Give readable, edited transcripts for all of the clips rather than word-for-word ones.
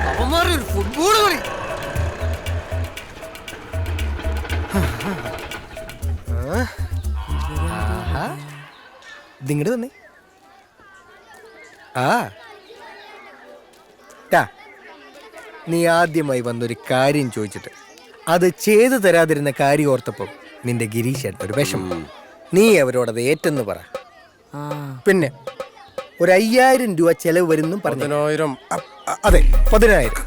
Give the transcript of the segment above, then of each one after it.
അവന്മാരൊരു football കളി. ഇതിങ്ങോട്ട് വന്നേ. നീ ആദ്യമായി വന്നൊരു കാര്യം ചോദിച്ചിട്ട് അത് ചെയ്തു തരാതിരുന്ന കാര്യം ഓർത്തപ്പം നിന്റെ ഗിരീഷ് ഒരു വിഷമം. നീ അവരോടത് ഏറ്റെന്ന് പറ. പിന്നെ ഒരു 5000 രൂപ ചെലവ് വരുന്നും പറഞ്ഞു. 10,000. അതെ, 10,000.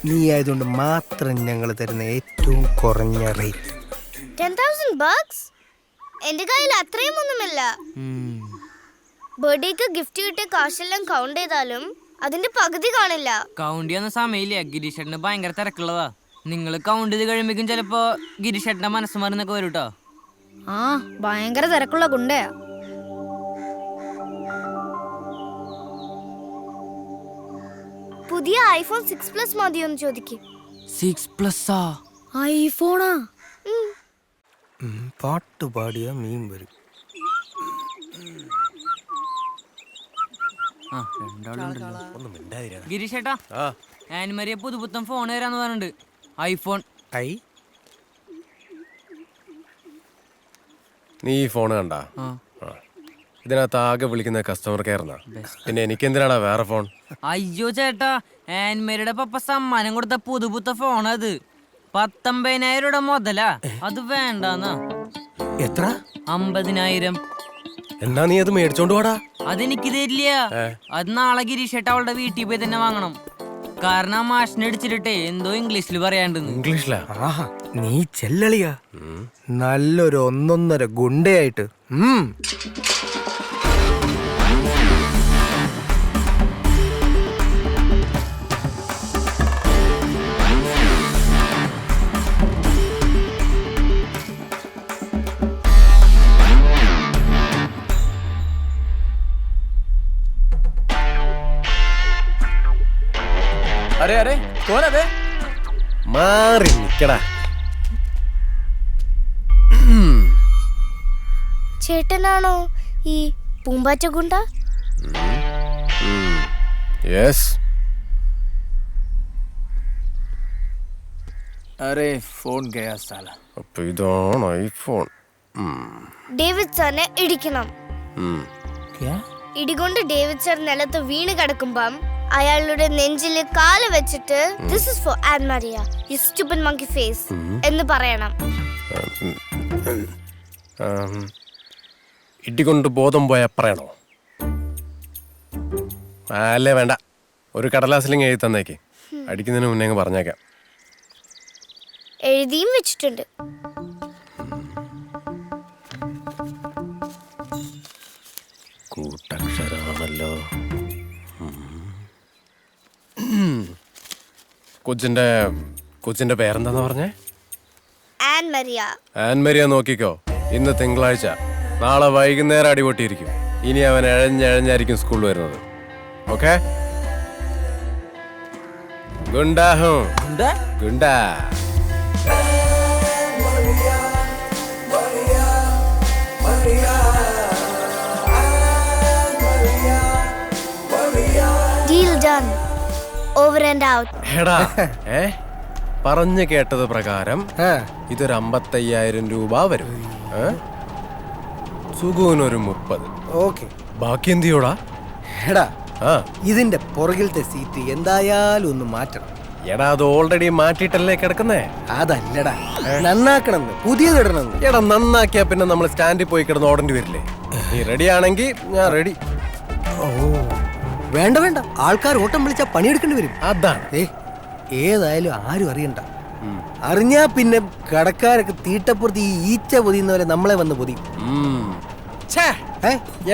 നീ ആയതുകൊണ്ട് മാത്രം ഞങ്ങൾ തരുന്ന ഏറ്റവും കുറഞ്ഞ റേറ്റ്. 10,000 bucks? എന്റെ കയ്യിൽ അത്രയും ഒന്നുമില്ല. ബർത്ത്ഡേക്ക് ഗിഫ്റ്റ് കിട്ടിയ കാശെല്ലാം കൗണ്ട് ചെയ്താലും അതിന്റെ പകുതി കാണില്ല. കൗണ്ട് ചെയ്യുന്ന സമയമില്ല. ഗിരീഷേട്ടന് ഭയങ്കര തിരക്കുള്ളതാ. നിങ്ങൾ കൗണ്ട് ചെയ്ത് കഴിയുമ്പോഴേക്കും ചിലപ്പോ ഗിരീഷേട്ടന്റെ മനസ്സ് മരുന്നൊക്കെ വരും കേട്ടോ. ഭയങ്കര തിരക്കുള്ള ഗുണ്ടയാ. പുതിയ iPhone 6 Plus മതിയോന്ന് ചോദിക്കും. 6+ ഐഫോണാ? പാട്ട് പാടിയ മീൻ വരും. ഗിരീഷേട്ടാ, ആനിമരിയെ പുതുപുത്തൻ ഫോൺ തരാന്ന് പറഞ്ഞിട്ടുണ്ട്. ഐഫോൺ. നീ ഈ ഫോൺ കണ്ടാ? ഇതിനകത്ത് ആകെ വിളിക്കുന്ന കസ്റ്റമർ കെയർന്നാ. പിന്നെ എനിക്ക് എന്തിനാടാ വേറെ ഫോൺ? അയ്യോ ചേട്ടാ, ആനിമരിയുടെ പപ്പ സമ്മാനം കൊടുത്ത പുതുപുത്ത ഫോൺ അത്. 19,000 രൂപ മുതലാ. അത് വേണ്ടാന്നാ. എത്ര? 50,000. എന്നാ നീ അത് മേടിച്ചോണ്ട് പോടാ. അതെനിക്ക് തരില്ല. അത് നാളെ ഗിരീഷേട്ട അവളുടെ വീട്ടിൽ പോയി തന്നെ വാങ്ങണം. കാരണം മാഷിനെ അടിച്ചിട്ടേ എന്തോ ഇംഗ്ലീഷിൽ പറയാണ്ടെന്ന്. ഇംഗ്ലീഷിലാ? നീ ചെല്ലളിയാ. നല്ലൊരു 1.5 ഗുണ്ടയായിട്ട്. അരെ അരെ കോനേ മാറി നിക്കടാ. ചേട്ടനാണോ ഈ പൂമ്പാറ്റ ഗുണ്ട? യെസ്. अरे फोन गया साला. അപ്പൊ ഇതാണ് ഐഫോൺ. ഡേവിഡ് സാറിനെ ഇടിക്കണം. ഇടികൊണ്ട് ഡേവിഡ് സാർ നിലത്ത് വീണ് കിടക്കുമ്പം അയാളുടെ നെഞ്ചില് കാല് വെച്ചിട്ട് "This is for Anne Maria, you stupid monkey face" എന്ന് പറയണം. ഇടികൊണ്ട് ബോധം പോയാ പറയണോ? അല്ലേ വേണ്ട, ഒരു കടലാസിലിങ് എഴുതി തന്നേക്ക്. അടിക്കുന്നതിന് മുന്നേ അങ്ങ് പറഞ്ഞേക്കാം. എഴുതിയും വെച്ചിട്ടുണ്ട്. കൂട്ടക്ഷരമാണല്ലോ. കൊച്ചിന്റെ പേരെന്താന്ന് പറഞ്ഞേ? An Maria. ആൻമരിയ നോക്കിക്കോ. ഇന്ന് തിങ്കളാഴ്ച, നാളെ വൈകുന്നേരം അടിപൊട്ടിയിരിക്കും. ഇനി അവൻ എഴഞ്ഞെഴഞ്ഞായിരിക്കും സ്കൂളിൽ വരുന്നത്. Okay? ഗുണ്ടാഹും goonda. Deal done. Over and out. എടാ, പറഞ്ഞു കേട്ടത് പ്രകാരം ഇതൊരു 55,000 രൂപ വരും. സുഖൂനൊരു 30. ഓക്കെ, ബാക്കി എന്ത് ചെയ്യോടാ? എടാ, ഇതിന്റെ പുറകിലത്തെ സീറ്റ് എന്തായാലും ഒന്ന് മാറ്റണം. എടാ, അത് ഓൾറെഡി മാറ്റിയിട്ടല്ലേ കിടക്കുന്നേ? അതല്ലടാ, നന്നാക്കണം, പുതിയത് ഇടണം. എടാ, നന്നാക്കിയാ പിന്നെ നമ്മൾ സ്റ്റാൻഡിൽ പോയി കിടന്ന് ഓടേണ്ടി വരില്ലേ? നീ റെഡി ആണെങ്കിൽ ഞാൻ റെഡി. ഓ വേണ്ട വേണ്ട, ആൾക്കാർ ഓട്ടം വിളിച്ചാൽ പണിയെടുക്കേണ്ടി വരും. അതാണ്. ഏതായാലും ആരും അറിയണ്ട. അറിഞ്ഞാ പിന്നെ കടക്കാരൊക്കെ തീട്ടപ്പുറത്ത് ഈ ഈച്ച പൊതിയുന്ന പോലെ നമ്മളെ വന്ന് പൊതി.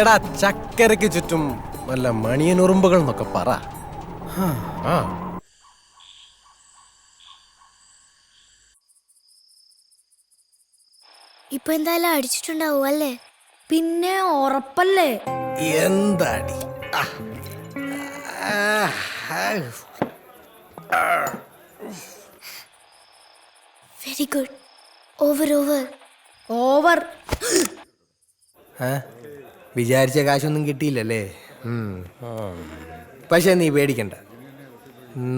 എടാ, ചക്കരക്ക് ചുറ്റും വല്ല മണിയനുറുമ്പുകൾ എന്നൊക്കെ പറ. ഇപ്പൊ എന്തായാലും അടിച്ചിട്ടുണ്ടാവും അല്ലേ? പിന്നെ ഉറപ്പല്ലേ? എന്താടി? Very good. Over over over. വിചാരിച്ച കാശൊന്നും കിട്ടിയില്ലല്ലേ? പക്ഷെ നീ പേടിക്കണ്ട,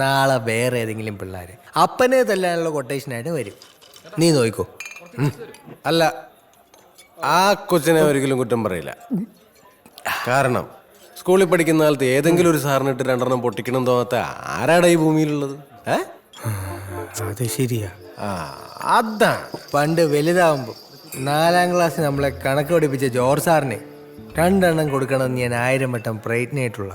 നാളെ വേറെ ഏതെങ്കിലും പിള്ളേർ അപ്പനെ തല്ലാനുള്ള കൊട്ടേഷനായിട്ട് വരും. നീ നോയിക്കോ. അല്ല, ആ കൊച്ചിനെ ഒരിക്കലും കുറ്റം പറയില്ല. കാരണം സ്കൂളിൽ പഠിക്കുന്ന കാലത്ത് ഏതെങ്കിലും ഒരു സാറിനിട്ട് 2 പൊട്ടിക്കണം തോന്നാത്ത ആരാടാ ഈ ഭൂമിയിലുള്ളത്? അത് ശരിയാ. അതാ പണ്ട് വലുതാവുമ്പോൾ 4ാം ക്ലാസ്സിൽ നമ്മളെ കണക്ക് പഠിപ്പിച്ച ജോർജ് സാറിന് 2 കൊടുക്കണമെന്ന് ഞാൻ 1000 വട്ടം പ്രയത്നമായിട്ടുള്ള.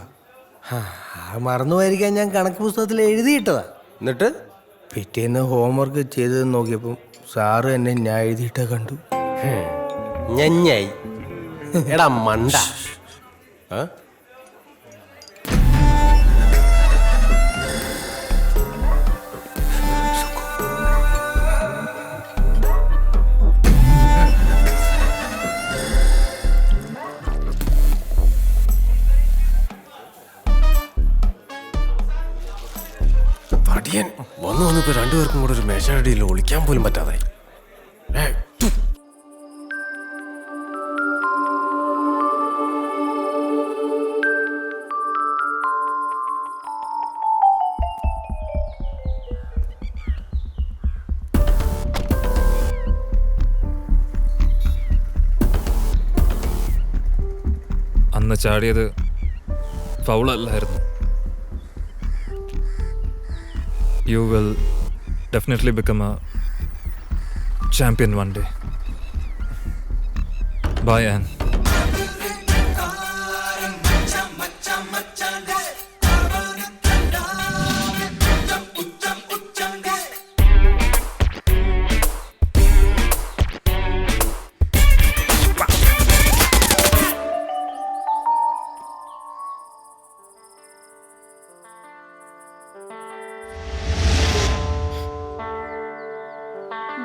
അത് മറന്നുപോയിരിക്കാൻ ഞാൻ കണക്ക് പുസ്തകത്തിൽ എഴുതിയിട്ടതാ. എന്നിട്ട് പിറ്റേന്ന് ഹോംവർക്ക് ചെയ്തത് നോക്കിയപ്പം സാറ് എന്നെ ഞാൻ എഴുതിയിട്ട കണ്ടു. ഞഞ്ഞായി. എടാ മണ്ട. തടിയൻ വന്നിപ്പോ 2 പേർക്കും കൂടെ ഒരു മേശടിയിൽ ഒളിക്കാൻ പോലും പറ്റാതായി. അന്ന് ചാടിയത് ഫൗളല്ലായിരുന്നു. You will definitely become a champion one day. Bye, Anne.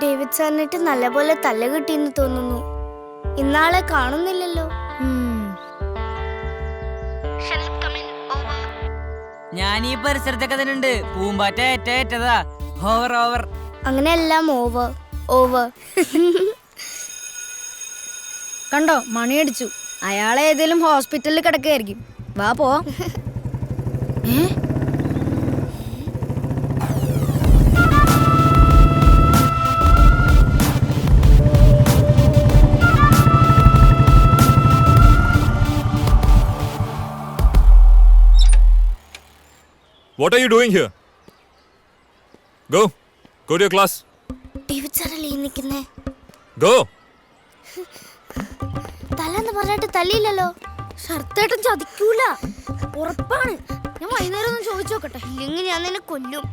David സാറിനിട്ട് നല്ലപോലെ തല്ല കിട്ടിയെന്ന് തോന്നുന്നു. ഇന്നാളെ കാണുന്നില്ലല്ലോ. ഞാൻ ഈ പരിസരത്തൊക്കെ തന്നെ ഉണ്ട്. പൂമ്പാറ്റ ഏറ്റതാ. Over over. അങ്ങനെ എല്ലാം ഓവർ ഓവർ. കണ്ടോ, മണിയടിച്ചു. അയാളെ ഏതെങ്കിലും ഹോസ്പിറ്റലിൽ കിടക്കുകയായിരിക്കും. വാ പോ. What are you doing here? Go to your class. David സാറല്ലേ നിൽക്കുന്നേ. Go. തല്ലെന്ന് പറഞ്ഞിട്ട് തല്ലിയില്ലല്ലോ. ഷർത്തേട്ടൻ ചതിക്കൂല, ഉറപ്പാണ്. ഞാൻ വൈകുന്നേരം ഒന്ന് ചോദിച്ചു നോക്കട്ടെ. ഇല്ലെങ്കിൽ ഞാൻ നിന്നെ കൊല്ലും.